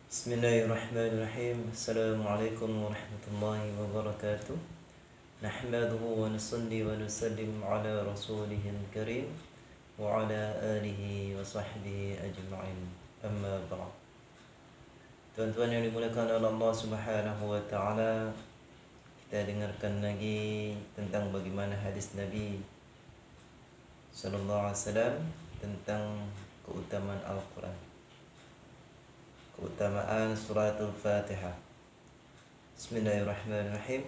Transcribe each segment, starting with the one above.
Bismillahirrahmanirrahim. Assalamualaikum warahmatullahi wabarakatuh. Nahmaduhu wa nusalli wa nusallim ala rasulihil karim wa ala alihi wa sahbihi ajma'in. Amma ba'd. Tuan-tuan yang dimuliakan oleh Allah Subhanahu wa taala, kita dengarkan lagi tentang bagaimana hadis Nabi sallallahu alaihi wasallam tentang keutamaan Al-Qur'an. Keutamaan surat Al-Fatihah. Bismillahirrahmanirrahim.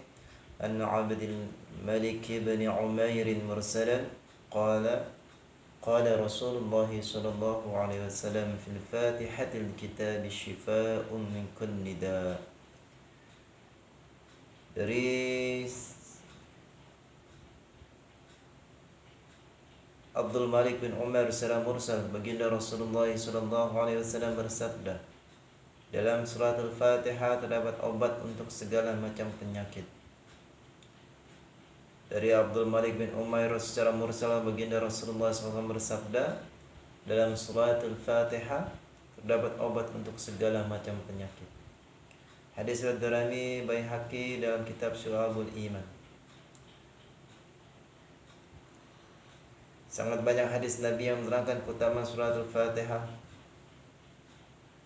An Abdul Malik bin Umair mursalan qala Rasulullah sallallahu alaihi wasallam fil Fatihatil kitab syifa'un min kulli da'. Dari Abdul Malik bin Umar secara mursal, baginda Rasulullah sallallahu alaihi wasallam bersabda, dalam surat Al-Fatihah terdapat obat untuk segala macam penyakit. Dari Abdul Malik bin Umair secara mursal, baginda Rasulullah SAW bersabda, dalam surat Al-Fatihah terdapat obat untuk segala macam penyakit. Hadis riwayat Darimi Baihaqi dalam kitab Syu'abul Iman. Sangat banyak hadis Nabi yang menerangkan keutamaan surat Al-Fatihah.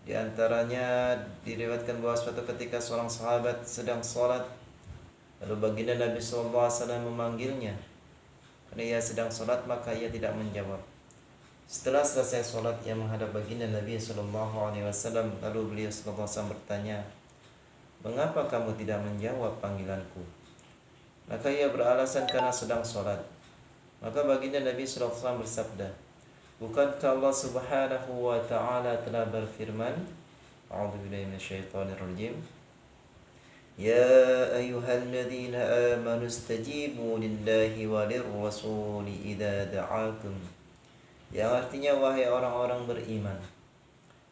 Di antaranya diriwayatkan bahwa suatu ketika seorang sahabat sedang sholat, lalu baginda Nabi SAW memanggilnya. Karena ia sedang sholat, maka ia tidak menjawab. Setelah selesai sholat, ia menghadap baginda Nabi SAW, lalu beliau SAW bertanya, "Mengapa kamu tidak menjawab panggilanku?" Maka ia beralasan karena sedang sholat. Maka baginda Nabi SAW bersabda, "Bukankah Allah Subhanahu wa ta'ala telah berfirman, A'udzubillahi minasyaitonir rajim, Ya ayyuhalladzina amanu istajibu lillahi walir rasuli idza da'akum." Yang artinya, wahai orang-orang beriman,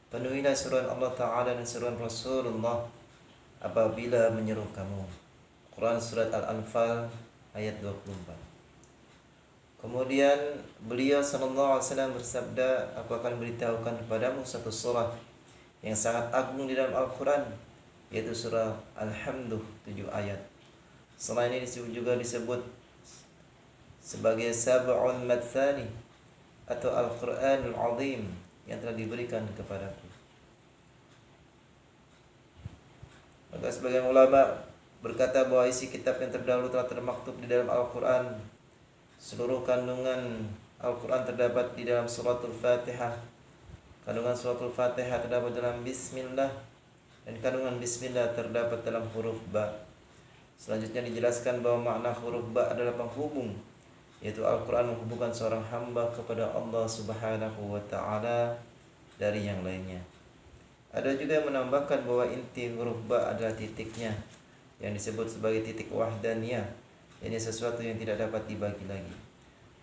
penuhilah seruan Allah Ta'ala dan seruan Rasulullah apabila menyeru kamu. Quran Surat Al-Anfal ayat 24. Kemudian beliau sallallahu alaihi wasallam bersabda, "Aku akan beritahukan kepadamu satu surah yang sangat agung di dalam Al-Quran, yaitu surah Al-Hamd 7 ayat. Surah ini juga disebut sebagai Sab'un Matsani atau Al-Quranul Azim yang telah diberikan kepadaku." Maka sebagian ulama berkata bahwa isi kitab yang terdahulu telah termaktub di dalam Al-Quran. Seluruh kandungan Al-Quran terdapat di dalam suratul Fatihah. Kandungan suratul Fatihah terdapat dalam Bismillah, dan kandungan Bismillah terdapat dalam huruf Ba. Selanjutnya dijelaskan bahwa makna huruf Ba adalah penghubung, yaitu Al-Quran menghubungkan seorang hamba kepada Allah Subhanahu wa ta'ala dari yang lainnya. Ada juga yang menambahkan bahwa inti huruf Ba adalah titiknya, yang disebut sebagai titik wahdaniyah. Ini sesuatu yang tidak dapat dibagi lagi.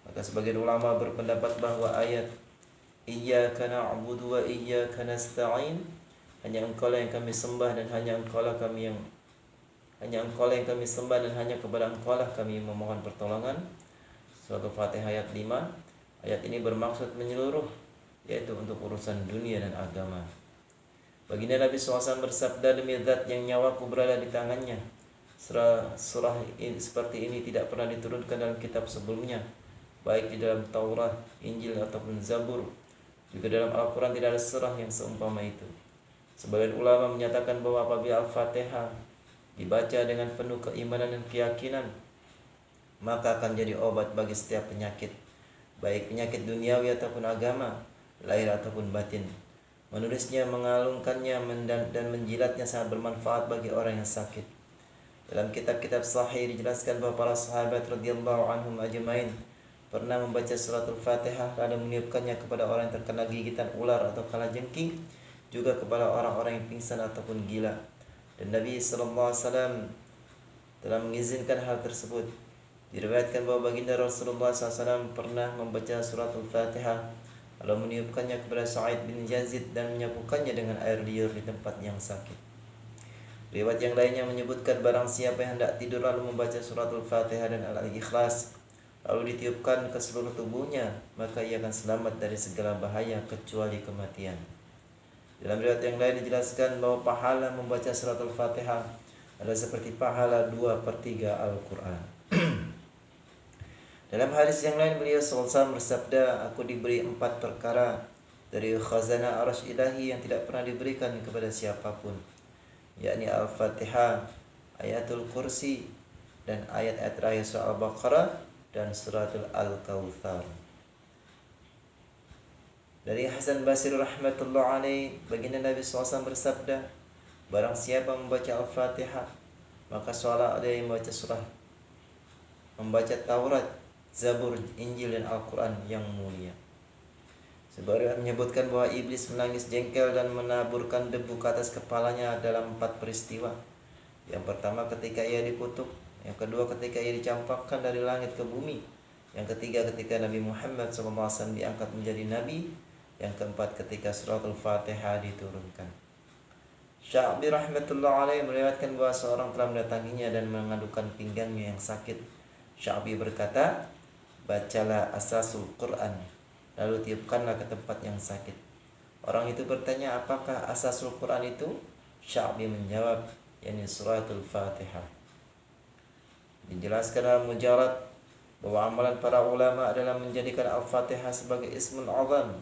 Maka sebagian ulama berpendapat bahwa ayat Iyyaka na'budu wa iyyaka nasta'in, hanya Engkaulah yang kami sembah dan hanya Engkaulah yang kami sembah dan hanya kepada Engkaulah kami memohon pertolongan. Surat Al-Fatihah ayat 5. Ayat ini bermaksud menyeluruh, yaitu untuk urusan dunia dan agama. Baginda Nabi SAW bersabda, "Demi zat yang nyawaku berada di tangannya, surah seperti ini tidak pernah diturunkan dalam kitab sebelumnya, baik di dalam Taurat, Injil ataupun Zabur. Juga dalam Al-Quran tidak ada surah yang seumpama itu." Sebagian ulama menyatakan bahwa apabila Al-Fatihah dibaca dengan penuh keimanan dan keyakinan, maka akan jadi obat bagi setiap penyakit, baik penyakit duniawi ataupun agama, lahir ataupun batin. Menulisnya, mengalungkannya dan menjilatnya sangat bermanfaat bagi orang yang sakit. Dalam kitab-kitab sahih dijelaskan bahwa para sahabat radhiyallahu anhum ajmain pernah membaca suratul Fatihah lalu meniupkannya kepada orang yang terkena gigitan ular atau kalajengking, juga kepada orang-orang yang pingsan ataupun gila. Dan Nabi sallallahu alaihi wasallam telah mengizinkan hal tersebut. Diriwayatkan bahwa baginda Rasulullah SAW pernah membaca suratul Fatihah lalu meniupkannya kepada Sa'id bin Yazid dan menyapukannya dengan air liur di tempat yang sakit. Riwayat yang lainnya menyebutkan barang siapa yang hendak tidur lalu membaca suratul Fatihah dan Al-Ikhlas lalu ditiupkan ke seluruh tubuhnya, maka ia akan selamat dari segala bahaya kecuali kematian. Dalam riwayat yang lain dijelaskan bahwa pahala membaca surat Al-Fatihah adalah seperti pahala 2/3 Al-Quran. Dalam hadis yang lain beliau SAW bersabda, aku diberi 4 perkara dari khazanah arsy ilahi yang tidak pernah diberikan kepada siapapun, yakni Al-Fatihah, Ayatul Kursi, dan ayat-ayat terakhir surah Al-Baqarah dan suratul Al-Kautsar. Dari Hasan Basri rahmatullah alaih, baginda Nabi SAW bersabda, barang siapa membaca Al-Fatihah, maka seolah ada yang membaca surah, membaca Taurat, Zabur, Injil, dan Al-Quran yang mulia. Sebuah riwayat menyebutkan bahwa iblis menangis jengkel dan menaburkan debu ke atas kepalanya dalam 4 peristiwa. Yang pertama ketika ia dikutuk, yang kedua ketika ia dicampakkan dari langit ke bumi, yang ketiga ketika Nabi Muhammad SAW diangkat menjadi nabi, yang keempat ketika surat Al-Fatihah diturunkan. Sya'bi rahmatullah alaih meriwayatkan bahwa seorang telah mendatanginya dan mengadukan pinggangnya yang sakit. Sya'bi berkata, bacalah asasul Quran, lalu tiupkanlah ke tempat yang sakit. Orang itu bertanya, apakah asasul Quran itu? Sya'bi menjawab, yakni suratul Fatihah. Dijelaskan dalam Mujarrad bahwa amalan para ulama adalah menjadikan Al-Fatihah sebagai ismun azam.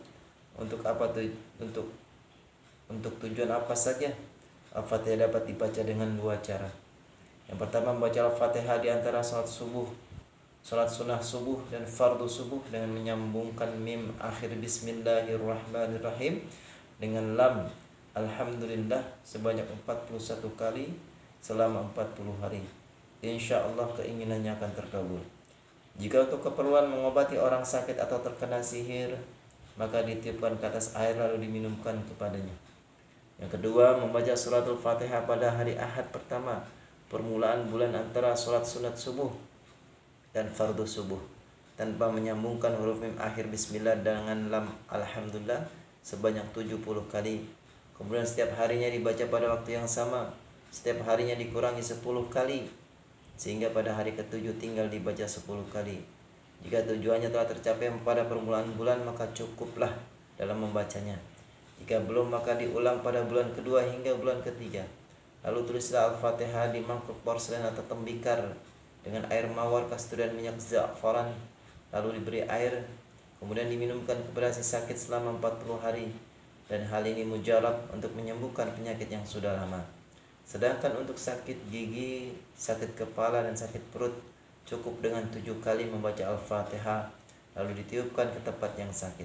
Untuk apa tuh? Untuk tujuan apa saja? Al-Fatihah dapat dibaca dengan 2 cara. Yang pertama, membaca Al-Fatihah di antara salat subuh, salat sunnah subuh, dan fardu subuh dengan menyambungkan mim akhir Bismillahirrahmanirrahim dengan lam Alhamdulillah sebanyak 41 kali selama 40 hari. Insya Allah keinginannya akan terkabul. Jika untuk keperluan mengobati orang sakit atau terkena sihir, maka ditiupkan ke atas air lalu diminumkan kepadanya. Yang kedua, membaca suratul Fatihah pada hari Ahad pertama, permulaan bulan antara salat sunat subuh dan fardu subuh, tanpa menyambungkan huruf mim akhir Bismillah dengan lam Alhamdulillah sebanyak 70 kali. Kemudian setiap harinya dibaca pada waktu yang sama, setiap harinya dikurangi 10 kali, sehingga pada hari ke-7 tinggal dibaca 10 kali. Jika tujuannya telah tercapai pada permulaan bulan, maka cukuplah dalam membacanya. Jika belum, maka diulang pada bulan kedua hingga bulan ketiga. Lalu tulislah Al-Fatihah di mangkuk porselen atau tembikar dengan air mawar, kasturi, dan minyak za'faran. Lalu diberi air, kemudian diminumkan kepada si sakit selama 40 hari. Dan hal ini mujarab untuk menyembuhkan penyakit yang sudah lama. Sedangkan untuk sakit gigi, sakit kepala, dan sakit perut, cukup dengan 7 kali membaca Al-Fatihah lalu ditiupkan ke tempat yang sakit.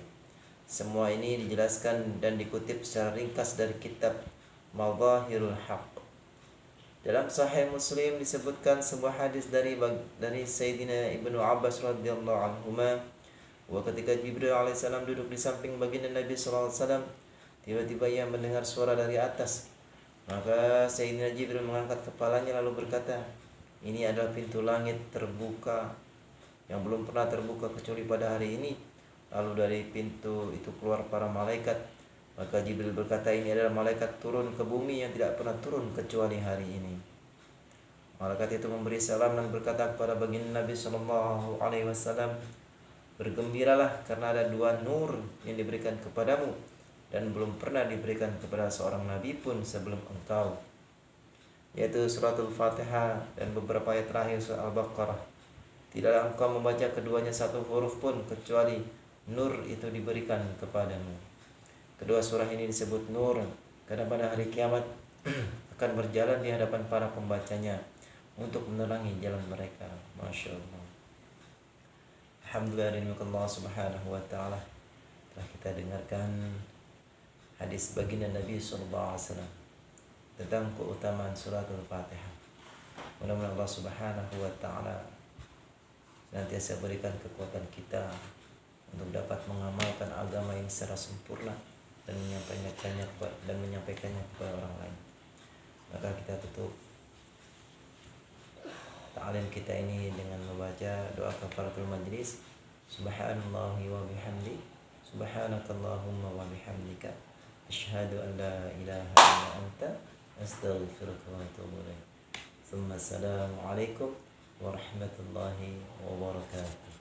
Semua ini dijelaskan dan dikutip secara ringkas dari kitab Madzahirul Haqq. Dalam Sahih Muslim disebutkan sebuah hadis dari Sayyidina Ibnu Abbas radhiyallahu anhuma, bahwa ketika Jibril alaihissalam duduk di samping baginda Nabi sallallahu alaihi wasallam, tiba-tiba ia mendengar suara dari atas. Maka Sayyidina Jibril mengangkat kepalanya lalu berkata, ini adalah pintu langit terbuka yang belum pernah terbuka kecuali pada hari ini. Lalu dari pintu itu keluar para malaikat. Maka Jibril berkata, ini adalah malaikat turun ke bumi yang tidak pernah turun kecuali hari ini. Malaikat itu memberi salam dan berkata kepada baginda Nabi SAW, bergembiralah karena ada 2 nur yang diberikan kepadamu dan belum pernah diberikan kepada seorang nabi pun sebelum engkau, yaitu suratul Fatihah dan beberapa ayat terakhir surah Al-Baqarah. Tidaklah engkau membaca keduanya satu huruf pun kecuali nur itu diberikan kepadamu. Kedua surah ini disebut nur karena pada hari kiamat akan berjalan di hadapan para pembacanya untuk menerangi jalan mereka. Masya Allah. Alhamdulillah, Allah subhanahu wa ta'ala. Telah kita dengarkan hadis baginda Nabi SAW tentang keutamaan suratul Fatihah. Mudah-mudahan Allah subhanahu wa ta'ala senantiasa berikan kekuatan kita untuk dapat mengamalkan agama yang secara sempurna dan menyampaikannya kepada orang lain. Maka kita tutup ta'lim kita ini dengan membaca doa kafaratul majlis. Subhanallahi wa bihamdi, subhanakallahumma wa bihamdika, asyhadu an la ilaha illa anta, astaghfiruka wa atubu ilaik. Assalamualaikum warahmatullahi wabarakatuh.